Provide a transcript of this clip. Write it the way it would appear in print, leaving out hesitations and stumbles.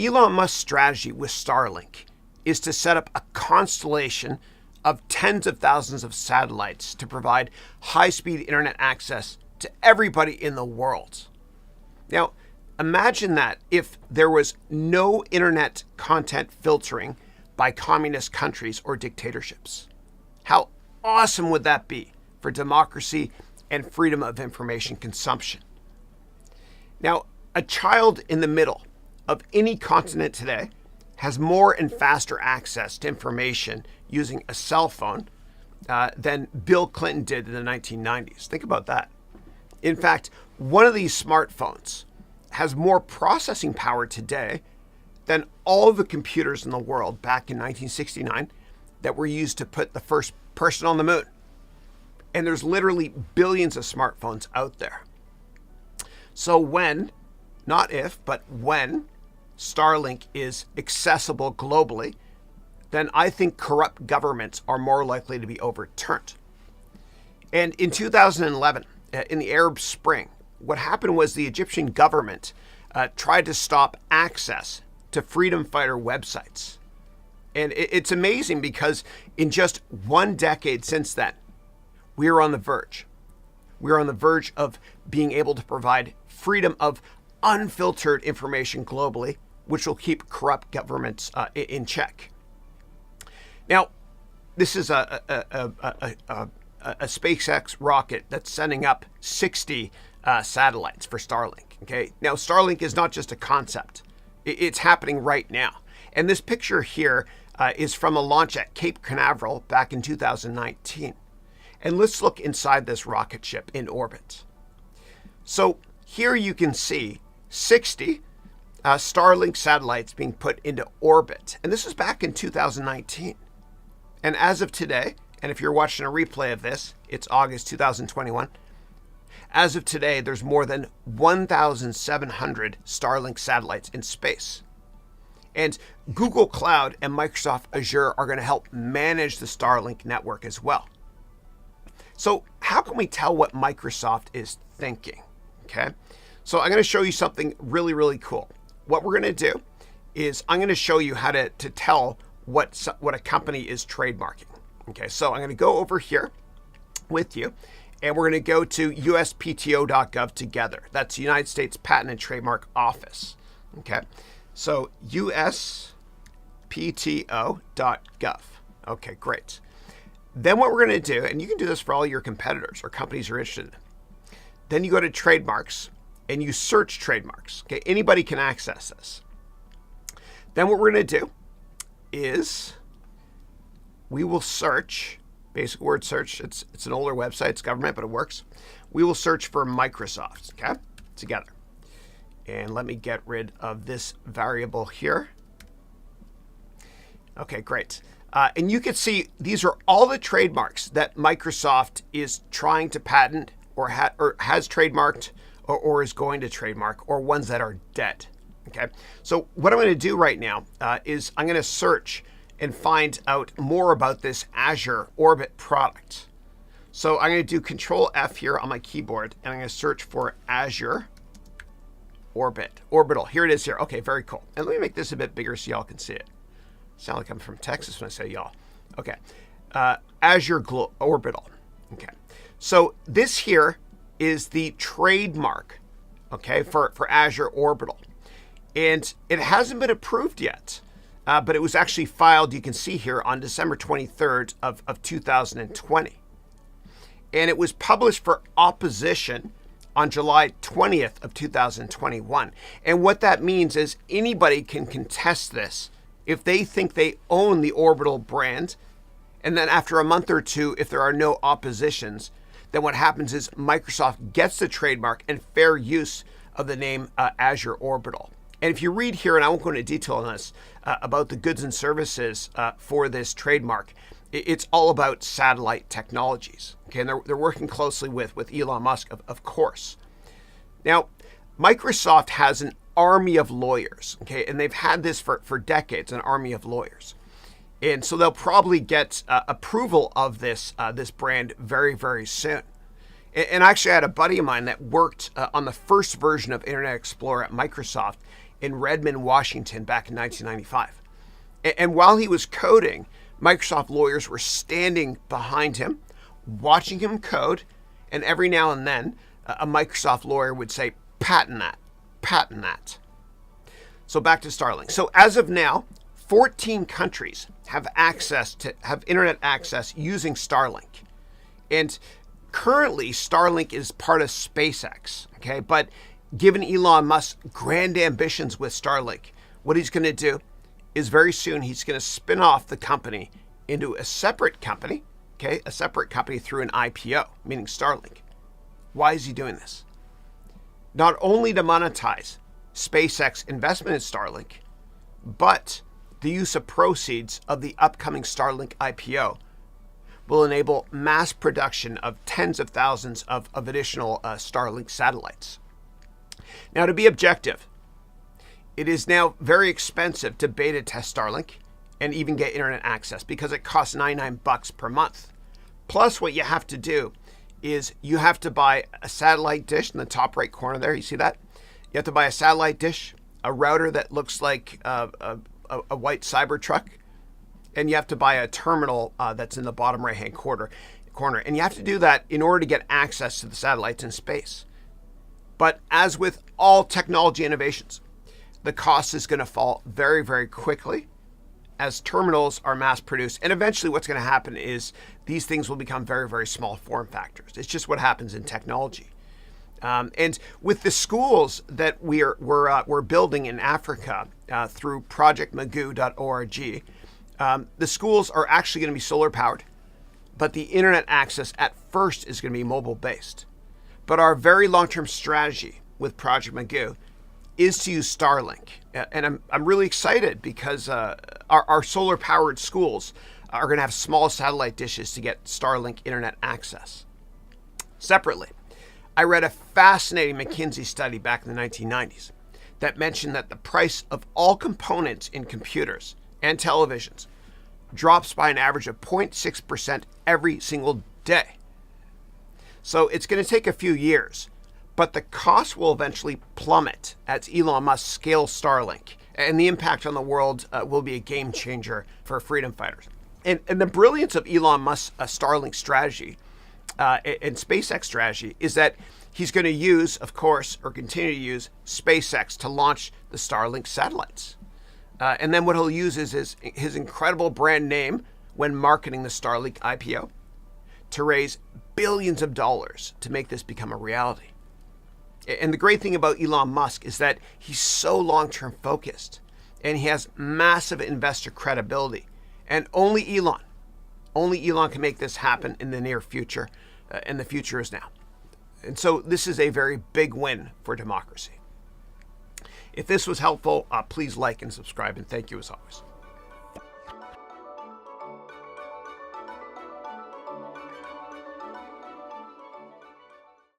Elon Musk's strategy with Starlink is to set up a constellation of tens of thousands of satellites to provide high-speed internet access to everybody in the world. Now, imagine that if there was no internet content filtering by communist countries or dictatorships. How awesome would that be for democracy and freedom of information consumption? Now, a child in the middle of any continent today has more and faster access to information using a cell phone than Bill Clinton did in the 1990s. Think about that. In fact, one of these smartphones has more processing power today than all the computers in the world back in 1969 that were used to put the first person on the moon. And there's literally billions of smartphones out there. So when, not if, but when Starlink is accessible globally, then I think corrupt governments are more likely to be overturned. And in 2011, in the Arab Spring, what happened was the Egyptian government tried to stop access to freedom fighter websites. And it's amazing because in just one decade since then, we are on the verge. We are on the verge of being able to provide freedom of unfiltered information globally, which will keep corrupt governments in check. Now, this is a SpaceX rocket that's sending up 60 satellites for Starlink. Okay. Now, Starlink is not just a concept; it's happening right now. And this picture here is from a launch at Cape Canaveral back in 2019. And let's look inside this rocket ship in orbit. So here you can see 60 Starlink satellites being put into orbit. And this is back in 2019. And as of today, and if you're watching a replay of this, it's August 2021. As of today, there's more than 1,700 Starlink satellites in space. And Google Cloud and Microsoft Azure are going to help manage the Starlink network as well. So how can we tell what Microsoft is thinking? Okay, so I'm going to show you something really, really cool. What we're going to do is I'm going to show you how to tell what a company is trademarking. Okay, so I'm going to go over here with you, and we're going to go to uspto.gov together. That's the United States Patent and Trademark Office. Okay, so uspto.gov. Okay, great. Then what we're going to do, and you can do this for all your competitors or companies you're interested in. Then you go to trademarks and you search trademarks. Okay, anybody can access this. Then what we're going to do is we will search, basic word search. It's an older website, it's government, but it works. We will search for Microsoft, okay, together. And let me get rid of this variable here. Okay, great. And you can see these are all the trademarks that Microsoft is trying to patent or has trademarked or is going to trademark, or ones that are dead. Okay, so what I'm going to do right now is I'm going to search and find out more about this Azure Orbit product. So I'm going to do Control F here on my keyboard, and I'm going to search for Azure Orbital. Here it is here. Okay, very cool. And let me make this a bit bigger so y'all can see it. Sound like I'm from Texas when I say y'all. Okay, Azure Orbital. Okay, so this here is the trademark, okay, for Azure Orbital. And it hasn't been approved yet, but it was actually filed, you can see here, on December 23rd of 2020. And it was published for opposition on July 20th of 2021. And what that means is anybody can contest this if they think they own the Orbital brand. And then after a month or two, if there are no oppositions, then what happens is Microsoft gets the trademark and fair use of the name Azure Orbital. And if you read here, and I won't go into detail on this, about the goods and services for this trademark, it's all about satellite technologies. Okay, and they're working closely with Elon Musk, of course. Now, Microsoft has an army of lawyers, okay, and they've had this for decades, an army of lawyers. And so they'll probably get approval of this brand very, very soon. And actually, I had a buddy of mine that worked on the first version of Internet Explorer at Microsoft, in Redmond, Washington back in 1995. And while he was coding, Microsoft lawyers were standing behind him, watching him code, and every now and then a Microsoft lawyer would say, patent that, patent that. So back to Starlink. So as of now, 14 countries have internet access using Starlink. And currently, Starlink is part of SpaceX, okay? But given Elon Musk's grand ambitions with Starlink, what he's going to do is very soon he's going to spin off the company into a separate company, okay? A separate company through an IPO, meaning Starlink. Why is he doing this? Not only to monetize SpaceX investment in Starlink, but the use of proceeds of the upcoming Starlink IPO will enable mass production of tens of thousands of additional Starlink satellites. Now, to be objective, it is now very expensive to beta test Starlink and even get internet access because it costs $99 per month. Plus, what you have to do is you have to buy a satellite dish in the top right corner there. You see that? You have to buy a satellite dish, a router that looks like a white Cybertruck, and you have to buy a terminal that's in the bottom right-hand corner. And you have to do that in order to get access to the satellites in space. But as with all technology innovations, the cost is going to fall very, very quickly as terminals are mass produced. And eventually what's going to happen is these things will become very, very small form factors. It's just what happens in technology. And with the schools that we're building in Africa through projectmagoo.org, the schools are actually going to be solar powered, but the internet access at first is going to be mobile based. But our very long-term strategy with Project Magoo is to use Starlink. And I'm really excited because our solar powered schools are going to have small satellite dishes to get Starlink internet access. Separately, I read a fascinating McKinsey study back in the 1990s that mentioned that the price of all components in computers and televisions drops by an average of 0.6% every single day. So it's going to take a few years, but the cost will eventually plummet as Elon Musk scales Starlink, and the impact on the world will be a game changer for freedom fighters. And the brilliance of Elon Musk's Starlink strategy and SpaceX strategy is that he's going to use, of course, or continue to use SpaceX to launch the Starlink satellites. And then what he'll use is his incredible brand name when marketing the Starlink IPO to raise billions of dollars to make this become a reality. And the great thing about Elon Musk is that he's so long-term focused and he has massive investor credibility. And only Elon can make this happen in the near future. And the future is now. And so this is a very big win for democracy. If this was helpful, please like and subscribe, and thank you as always.